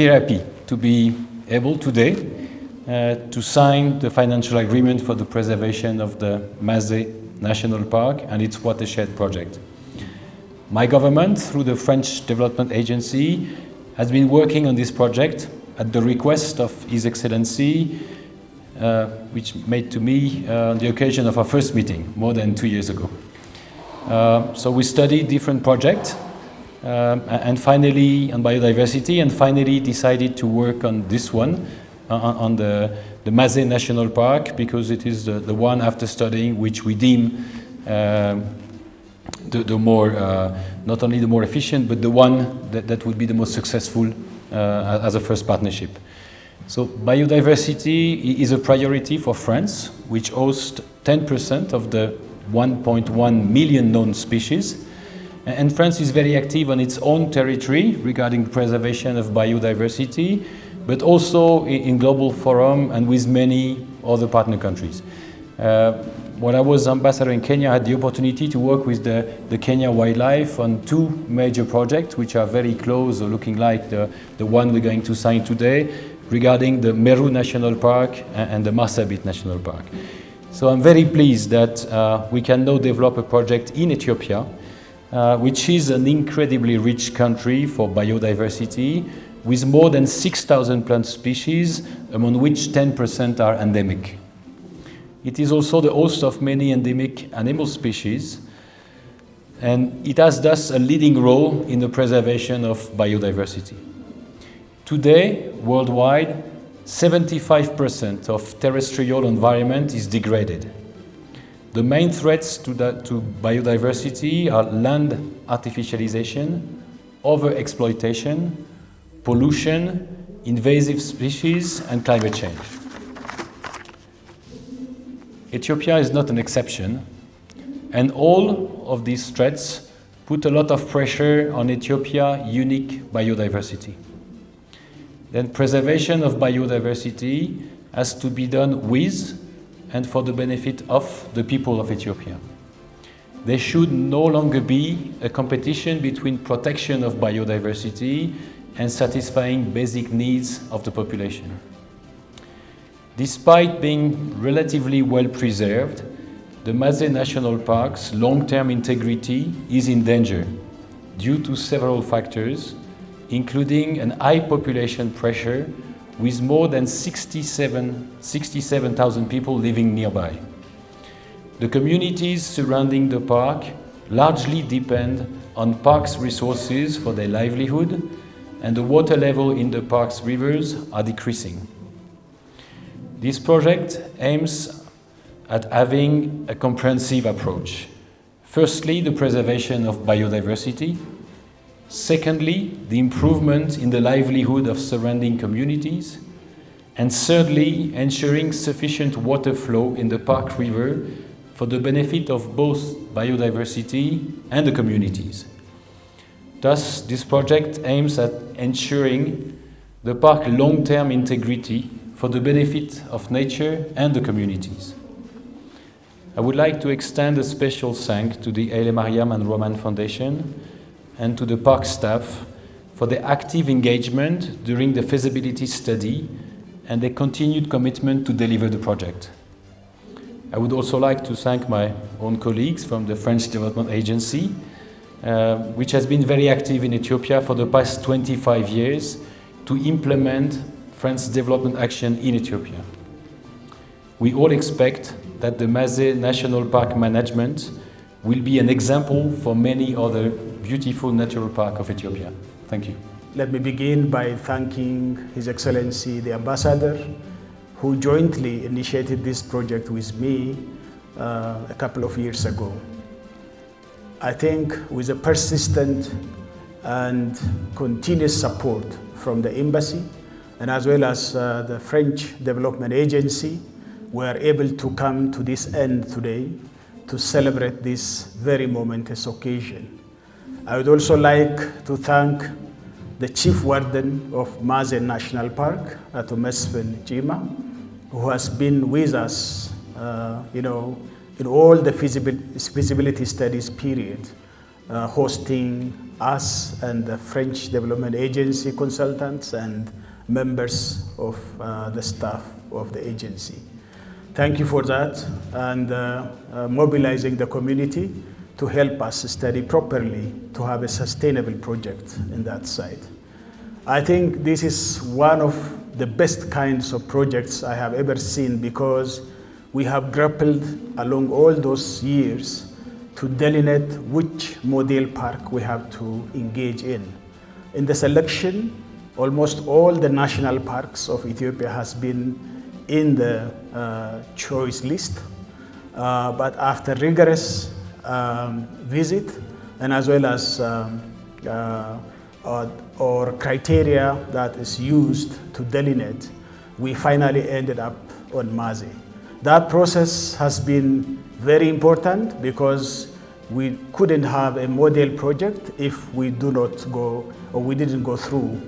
very happy to be able today to sign the financial agreement for the preservation of the Mazet National Park and its watershed project. My government, through the French Development Agency, has been working on this project at the request of His Excellency, which made to me on the occasion of our first meeting more than 2 years ago. So we studied different projects and finally on biodiversity, and finally decided to work on this one, on the Mazet National Park, because it is the one, after studying, which we deem the more, not only the more efficient, but the one that would be the most successful as a first partnership. So biodiversity is a priority for France, which hosts 10% of the 1.1 million known species. And France is very active on its own territory regarding preservation of biodiversity, but also in global forum and with many other partner countries. When I was ambassador in Kenya, I had the opportunity to work with the Kenya wildlife on 2 major projects, which are very close, or looking like the one we're going to sign today, regarding the Meru National Park and the Marsabit National Park. So I'm very pleased that we can now develop a project in Ethiopia, which is an incredibly rich country for biodiversity, with more than 6,000 plant species, among which 10% are endemic. It is also the host of many endemic animal species, and it has thus a leading role in the preservation of biodiversity. Today, worldwide, 75% of terrestrial environment is degraded. The main threats to biodiversity are land artificialization, overexploitation, pollution, invasive species, and climate change. Ethiopia is not an exception, and all of these threats put a lot of pressure on Ethiopia's unique biodiversity. Then preservation of biodiversity has to be done with and for the benefit of the people of Ethiopia. There should no longer be a competition between protection of biodiversity and satisfying basic needs of the population. Despite being relatively well preserved, the Mazet National Park's long-term integrity is in danger due to several factors, including an high population pressure with more than 67,000 people living nearby. The communities surrounding the park largely depend on park's resources for their livelihood, and the water level in the park's rivers are decreasing. This project aims at having a comprehensive approach. Firstly, the preservation of biodiversity. Secondly, the improvement in the livelihood of surrounding communities. And thirdly, ensuring sufficient water flow in the park river for the benefit of both biodiversity and the communities. Thus, this project aims at ensuring the park's long-term integrity for the benefit of nature and the communities. I would like to extend a special thanks to the Haile Mariam and Roman Foundation and to the park staff for their active engagement during the feasibility study and their continued commitment to deliver the project. I would also like to thank my own colleagues from the French Development Agency, which has been very active in Ethiopia for the past 25 years to implement France's development action in Ethiopia. We all expect that the Mazet National Park management will be an example for many other beautiful natural parks of Ethiopia. Thank you. Let me begin by thanking His Excellency the Ambassador, who jointly initiated this project with me a couple of years ago. I think with a persistent and continuous support from the Embassy, and as well as the French Development Agency, we are able to come to this end today to celebrate this very momentous occasion. I would also like to thank the Chief Warden of Mazet National Park, Ato Mesfin Jima, who has been with us, in all the feasibility studies period, hosting us and the French Development Agency consultants and members of the staff of the agency. Thank you for that, and mobilizing the community to help us study properly to have a sustainable project in that site. I think this is one of the best kinds of projects I have ever seen, because we have grappled along all those years to delineate which model park we have to engage in. In the selection, almost all the national parks of Ethiopia has been in the choice list, but after rigorous visit and as well as or criteria that is used to delineate, we finally ended up on Maze. That process has been very important because we couldn't have a model project if we do not go, or we didn't go through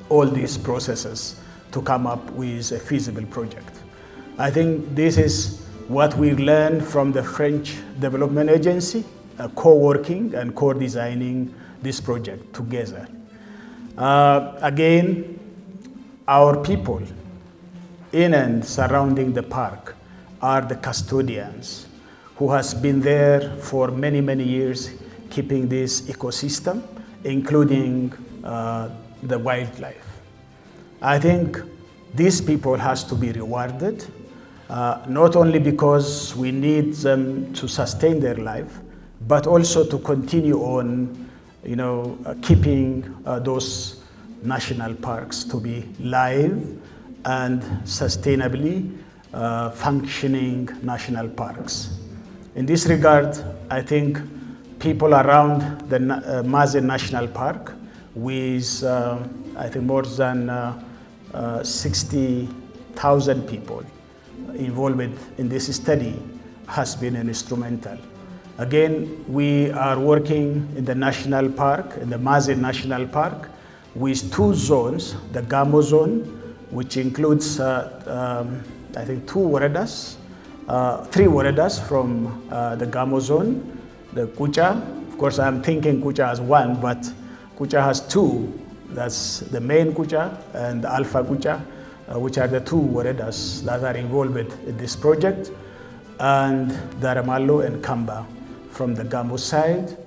all these processes to come up with a feasible project. I think this is what we learned from the French Development Agency, co-working and co-designing this project together. Again, our people in and surrounding the park are the custodians who has been there for many, many years, keeping this ecosystem, including the wildlife. I think these people has to be rewarded, not only because we need them to sustain their life, but also to continue on, keeping those national parks to be live and sustainably functioning national parks. In this regard, I think people around the Maze National Park, with I think more than 60,000 people involved in this study, has been instrumental. Again, we are working in the national park, in the Maze National Park, with two zones: the Gamo zone, which includes I think three waredas from the Gamo zone, the Kucha. Of course, I'm thinking Kucha has one, but Kucha has two. That's the main Kucha and the Alpha Kucha, which are the two waredas that are involved in this project, and Daramallo and Kamba from the Gamo side.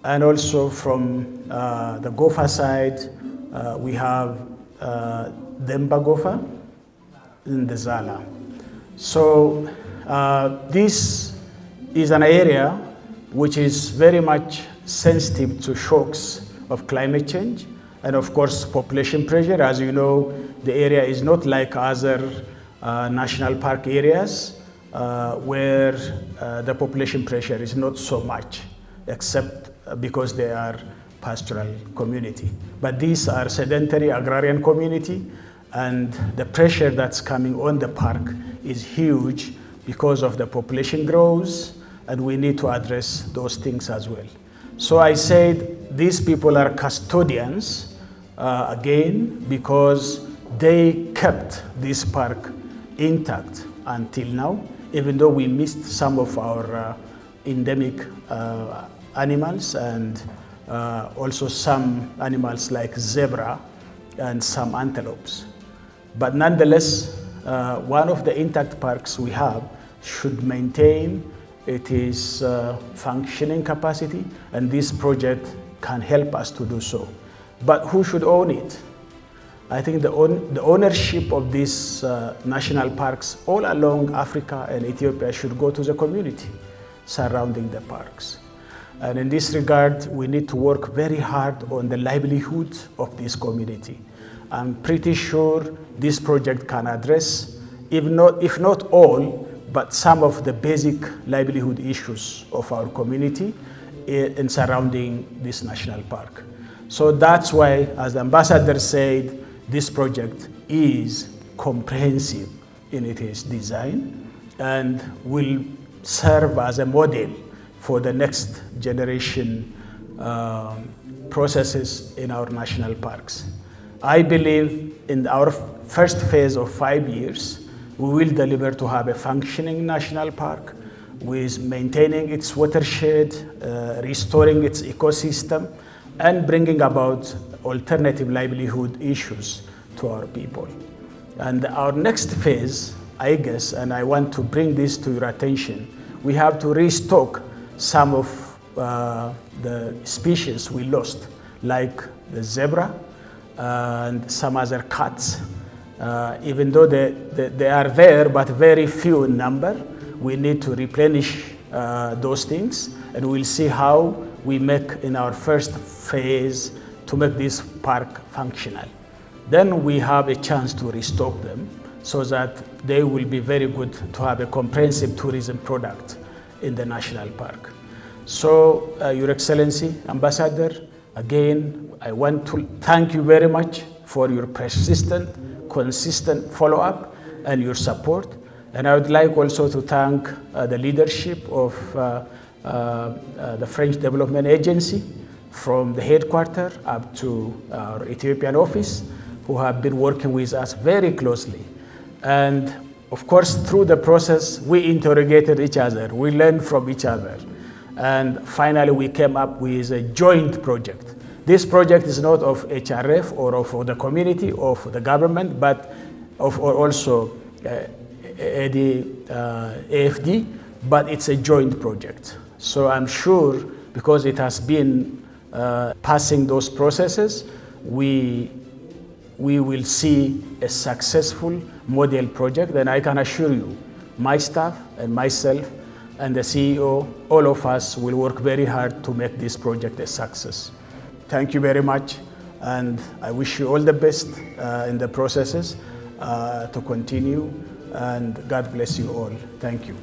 And also from the Gofa side, we have Demba Gofa in the Zala. So this is an area which is very much sensitive to shocks of climate change and of course population pressure. As you know, the area is not like other national park areas where the population pressure is not so much, except because they are pastoral community. But these are sedentary agrarian community, and the pressure that's coming on the park is huge because of the population growth, and we need to address those things as well. So I said these people are custodians, again, because they kept this park intact until now, even though we missed some of our endemic animals and also some animals like zebra and some antelopes. But nonetheless, one of the intact parks we have should maintain its functioning capacity, and this project can help us to do so. But who should own it? I think the ownership of these national parks all along Africa and Ethiopia should go to the community surrounding the parks. And in this regard, we need to work very hard on the livelihood of this community. I'm pretty sure this project can address, if not all, but some of the basic livelihood issues of our community in surrounding this national park. So that's why, as the ambassador said, this project is comprehensive in its design and will serve as a model for the next generation processes in our national parks. I believe in our first phase of 5 years, we will deliver to have a functioning national park, with maintaining its watershed, restoring its ecosystem, and bringing about alternative livelihood issues to our people. And our next phase, I guess, and I want to bring this to your attention, we have to restock some of the species we lost, like the zebra and some other cats. Even though they are there, but very few in number, we need to replenish those things, and we'll see how we make in our first phase to make this park functional. Then we have a chance to restock them so that they will be very good to have a comprehensive tourism product in the national park. So, Your Excellency, Ambassador, again, I want to thank you very much for your persistent, consistent follow-up and your support. And I would like also to thank the leadership of the French Development Agency, from the headquarters up to our Ethiopian office, who have been working with us very closely. And of course, through the process, we interrogated each other, we learned from each other. And finally, we came up with a joint project. This project is not of HRF or of the community or of the government, but of also AFD, but it's a joint project. So I'm sure, because it has been passing those processes, we will see a successful model project. And I can assure you, my staff and myself and the CEO, all of us will work very hard to make this project a success. Thank you very much, and I wish you all the best in the processes to continue, and God bless you all. Thank you.